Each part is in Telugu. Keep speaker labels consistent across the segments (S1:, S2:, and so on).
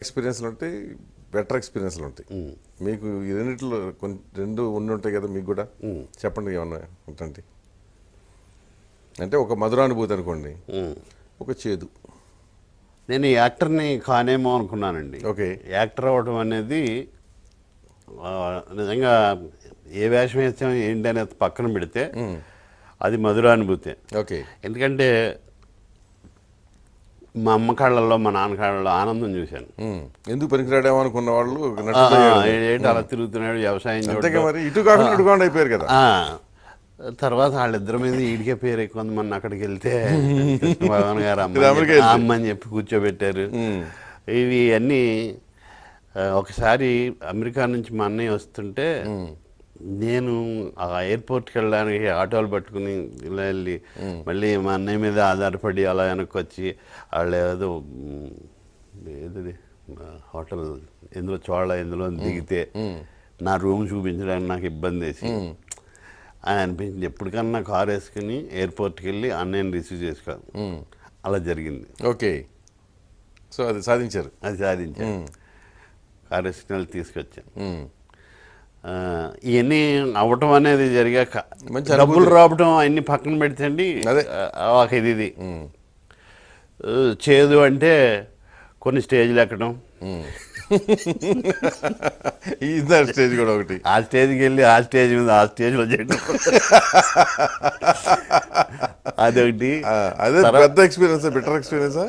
S1: ఎక్స్పీరియన్స్లు ఉంటాయి, బెటర్ ఎక్స్పీరియన్స్లు ఉంటాయి. మీకు ఈ రెండిట్లో రెండు ఉండి ఉంటాయి కదా మీకు కూడా. చెప్పండి ఏమన్నా ఉంటుంది అంటే ఒక మధురానుభూతి అనుకోండి, ఒక చేదు.
S2: నేను యాక్టర్ని కానేమో అనుకున్నానండి.
S1: ఓకే.
S2: యాక్టర్ అవ్వడం అనేది నిజంగా ఏ వేషం వేస్తాం ఏంటి అనేది పక్కన పెడితే అది మధురానుభూతి.
S1: ఓకే.
S2: ఎందుకంటే మా అమ్మ కాళ్ళల్లో మా నాన్న కాళ్ళలో ఆనందం చూశాను.
S1: ఎందుకు పనికిరాడేమో అనుకున్న వాళ్ళు
S2: ఏంటి అలా తిరుగుతున్నాడు వ్యవసాయం
S1: అంతేగా మరి, ఇటు కాకుండా ఇటు కాకుండా అయిపోయారు కదా.
S2: తర్వాత వాళ్ళిద్దరి మీద ఈడికే పేరు ఎక్కువ మన అక్కడికి వెళ్తే భగవాన్ గారు అమ్మ అని చెప్పి కూర్చోబెట్టారు. ఇవి అన్నీ ఒకసారి అమెరికా నుంచి మా అన్నయ్య వస్తుంటే నేను ఆ ఎయిర్పోర్ట్కి వెళ్ళడానికి ఆటోలు పట్టుకుని ఇలా వెళ్ళి మళ్ళీ మా అన్నయ్య మీద ఆధారపడి అలా వెనక్కి వచ్చి వాళ్ళు ఏది హోటల్ ఎందులో చోళ ఎందులో దిగితే నా రూమ్ చూపించడానికి నాకు ఇబ్బంది వేసి అని అనిపించింది. ఎప్పటికన్నా కారు వేసుకుని ఎయిర్పోర్ట్కి వెళ్ళి అన్నయ్యని రిసీవ్ చేసుకోవాలి. అలా జరిగింది.
S1: ఓకే. సో అది సాధించారు.
S2: కారు వేసుకుని వెళ్ళి తీసుకొచ్చాను. ఇవన్నీ అవ్వటం అనేది జరిగాక డబ్బులు రావటం అన్ని పక్కన పెడితే అండి ఒక ఇది చేదు అంటే కొన్ని స్టేజ్లు ఎక్కడం,
S1: స్టేజ్ కూడా ఒకటి,
S2: ఆ స్టేజ్కి వెళ్ళి ఆ స్టేజ్ మీద ఆ స్టేజ్లో చేయడం అదొకటి.
S1: అదే పెద్ద ఎక్స్పీరియన్స్, బెటర్ ఎక్స్పీరియన్స్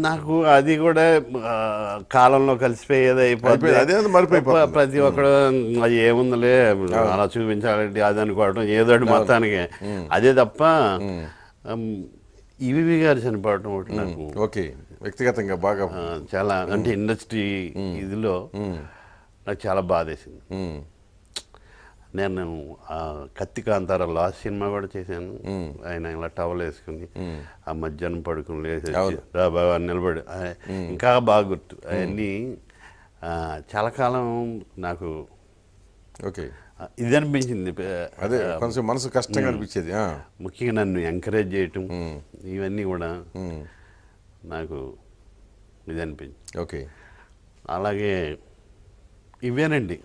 S2: నాకు. అది కూడా కాలంలో కలిసిపోయేది అయిపోతుంది. ప్రతి ఒక్కడు అది ఏముందిలే అలా చూపించాలంటే అది అనుకోవడం ఏదో మొత్తానికి అదే తప్ప ఈవీవి గారు చనిపోవడం ఒకటి నాకు
S1: ఓకే వ్యక్తిగతంగా బాగా
S2: చాలా, అంటే ఇండస్ట్రీ ఇదిలో నాకు చాలా బాధేసింది. నేను కత్తి కాంతారా లాస్ట్ సినిమా కూడా చేశాను. ఆయన ఇలా టవల్ వేసుకుని ఆ మధ్యాహ్నం పడుకుని లేచి బాగా నిలబడి ఇంకా బాగా గుర్తు. అవన్నీ చాలా కాలం నాకు
S1: ఓకే
S2: ఇది అనిపించింది.
S1: అదే కొంచెం మనసు కష్టంగా అనిపించేది.
S2: ముఖ్యంగా నన్ను ఎంకరేజ్ చేయటం ఇవన్నీ కూడా నాకు ఇది అనిపించింది.
S1: ఓకే.
S2: అలాగే ఇవేనండి.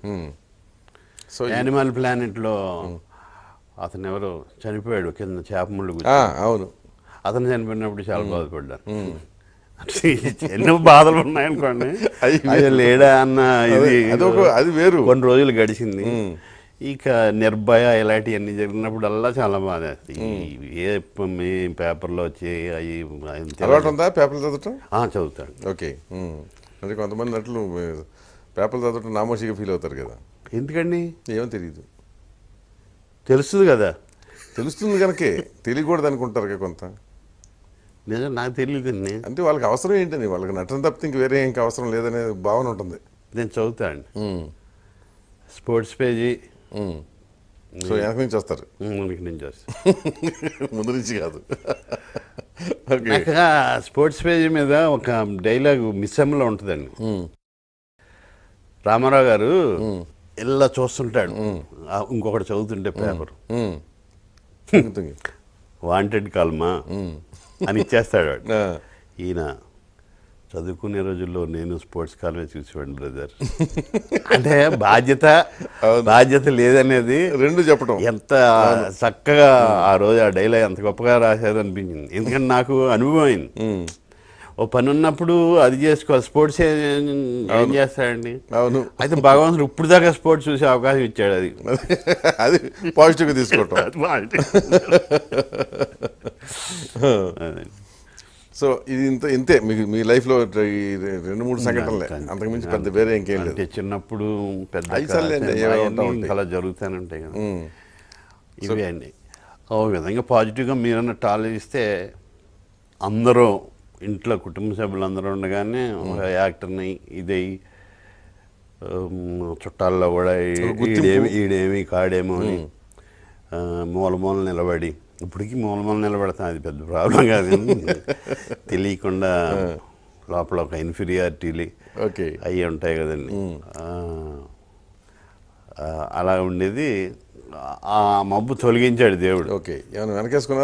S2: సో యానిమల్ ప్లానెట్లో అతను ఎవరో చనిపోయాడు కింద చేప ముళ్ళు.
S1: అవును,
S2: అతను చనిపోయినప్పుడు చాలా బాధపడ్డాను. ఎన్నో బాధలు ఉన్నాయనుకోండి, అది లేడా అన్న ఇది
S1: అది వేరు.
S2: కొన్ని రోజులు గడిచింది. ఇక నిర్భయ ఇలాంటివన్నీ జరిగినప్పుడల్లా చాలా బాధ. ఏ పేపర్లో వచ్చి అవి
S1: పేపర్లు చదవటం
S2: చదువుతాడు.
S1: ఓకే. అంటే కొంతమంది నటులు పేపర్లు చదవటం నామోషిగా ఫీల్ అవుతారు కదా.
S2: ఎందుకండి?
S1: ఏమో తెలియదు.
S2: తెలుస్తుంది కదా.
S1: తెలుస్తుంది కనుకే తెలియకూడదు అనుకుంటారు కదా కొంత.
S2: నిజం నాకు తెలియదండి.
S1: అంటే వాళ్ళకి అవసరం ఏంటని, వాళ్ళకి నటన తప్పితే ఇంక వేరే ఇంకా అవసరం లేదనే భావన ఉంటుంది.
S2: నేను చదువుతాను. Sports page.
S1: సో వెనక నుంచి వస్తారు. ముందు నుంచి కాదు.
S2: స్పోర్ట్స్ పేజీ మీద ఒక డైలాగ్ మిస్సెమ్లో ఉంటుందండి. రామారావు గారు ఇలా చూస్తుంటాడు, ఇంకొకటి చదువుతుంటే పేపర్ వాంటెడ్ కాల్మా అని ఇచ్చేస్తాడు వాడు. ఈయన చదువుకునే రోజుల్లో నేను స్పోర్ట్స్ కాల్మే చూసేవాడిని బ్రదర్. అంటే బాధ్యత లేదనేది
S1: రెండు చెప్పడం
S2: ఎంత చక్కగా ఆ రోజు ఆ డైలాగ్ ఎంత గొప్పగా రాశారు అనిపించింది. ఎందుకంటే నాకు అనుభవం అయింది. ఓ పని ఉన్నప్పుడు అది చేసుకోవాలి. స్పోర్ట్స్ ఏం చేస్తాడండి?
S1: అవును.
S2: అయితే భగవంతుడు ఇప్పుడు దాకా స్పోర్ట్స్ చూసే అవకాశం ఇచ్చాడు.
S1: అది పాజిటివ్గా తీసుకోవటం. సో ఇది ఇంతే మీ లైఫ్లో 2-3 సంఘటనలే, అంతకుమించి పెద్ద వేరే ఇంకేం లేదు.
S2: చిన్నప్పుడు పెద్ద అలా జరుగుతూనే ఉంటాయి కదా. ఇవే అండి. ఓ విధంగా పాజిటివ్గా మీరన్న ఆలోచిస్తే అందరూ ఇంట్లో కుటుంబ సభ్యులు అందరూ ఉండగానే ఒక యాక్టర్ని ఇదై చుట్టాల్లో కూడా ఈడేమి కాడేమో అని మూల నిలబడి, ఇప్పటికీ మూల నిలబడతాం, అది పెద్ద ప్రాబ్లం కాదు. తెలియకుండా లోపల ఒక ఇన్ఫీరియారిటీలు అవి ఉంటాయి కదండి. అలా ఉండేది. ఆ మబ్బు తొలగించాడు దేవుడు.
S1: ఓకే. ఏమైనా వెనకేసుకున్నా